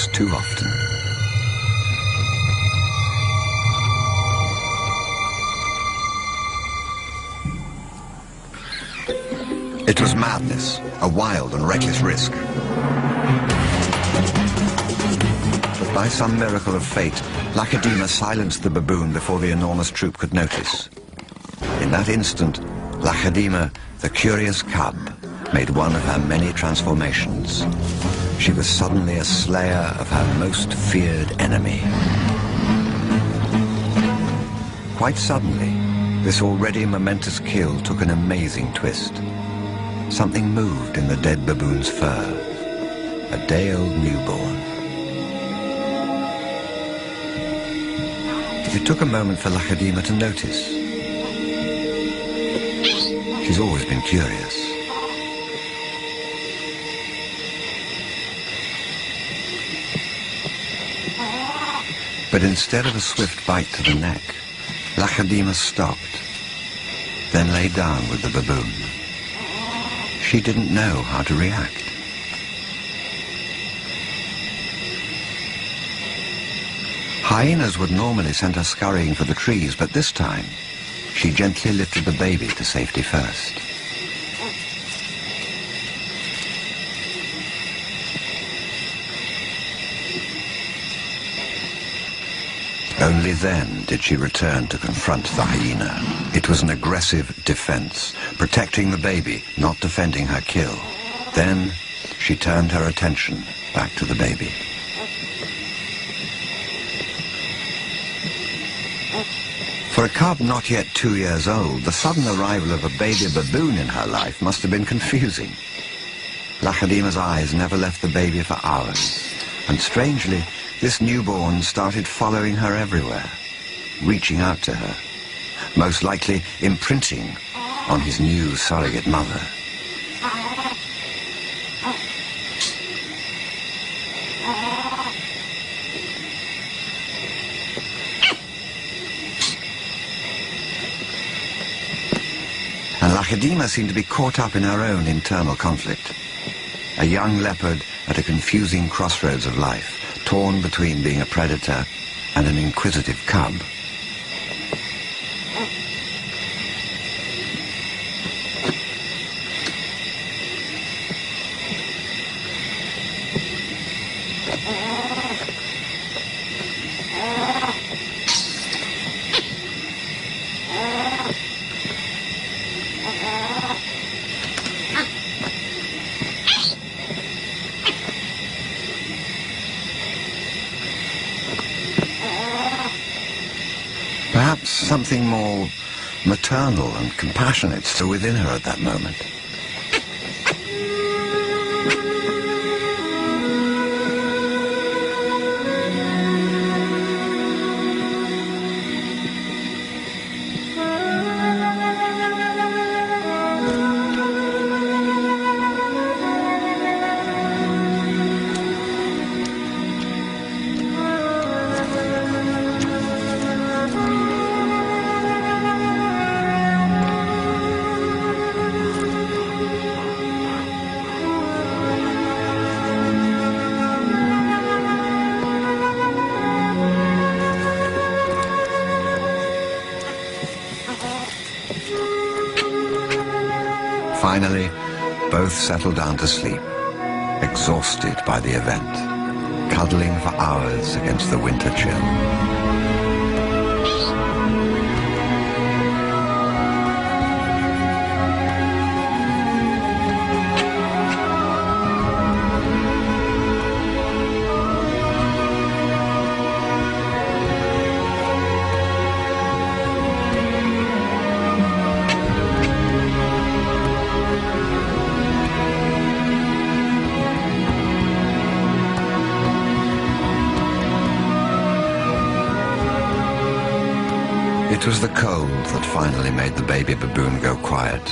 perhaps too often. It was madness, a wild and reckless risk. But by some miracle of fate, Lacedaemon silenced the baboon before the enormous troop could notice. In that instant, Lacedaemon, the curious cub, made one of her many transformations. She was suddenly a slayer of her most feared enemy. Quite suddenly, this already momentous kill took an amazing twist. Something moved in the dead baboon's fur. A day-old newborn. It took a moment for Lacedaemon to notice. She's always been curious. But instead of a swift bite to the neck, Lacedaemon stopped, then lay down with the baboon. She didn't know how to react. Hyenas would normally send her scurrying for the trees, but this time, she gently lifted the baby to safety first. Only then did she return to confront the hyena. It was an aggressive defense, protecting the baby, not defending her kill. Then she turned her attention back to the baby. For a cub not yet 2 years old, the sudden arrival of a baby baboon in her life must have been confusing. Lacedaemon's eyes never left the baby for hours, and strangely, this newborn started following her everywhere, reaching out to her, most likely imprinting on his new surrogate mother. And Lacedaemon seemed to be caught up in her own internal conflict. A young leopard at a confusing crossroads of life, torn between being a predator and an inquisitive cub. Perhaps something more maternal and compassionate still within her at that moment. Finally, both settled down to sleep, exhausted by the event, cuddling for hours against the winter chill. It was the cold that finally made the baby baboon go quiet.